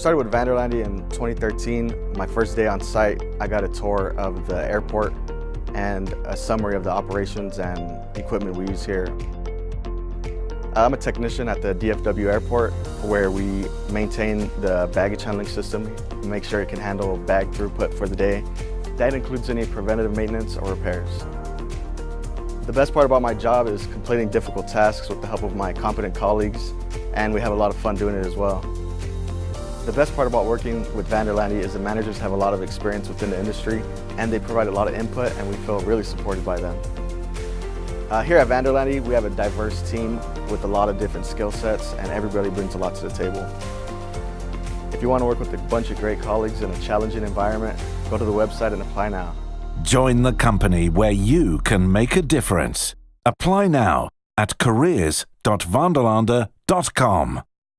started with Vanderlande in 2013. My first day on site, I got a tour of the airport and a summary of the operations and equipment we use here. I'm a technician at the DFW airport where we maintain the baggage handling system, make sure it can handle bag throughput for the day. That includes any preventative maintenance or repairs. The best part about my job is completing difficult tasks with the help of my competent colleagues, and we have a lot of fun doing it as well. The best part about working with Vanderlande is the managers have a lot of experience within the industry, and they provide a lot of input, and we feel really supported by them. Here at Vanderlande, we have a diverse team with a lot of different skill sets, and everybody brings a lot to the table. If you want to work with a bunch of great colleagues in a challenging environment, go to the website and apply now. Join the company where you can make a difference. Apply now at careers.vanderlande.com.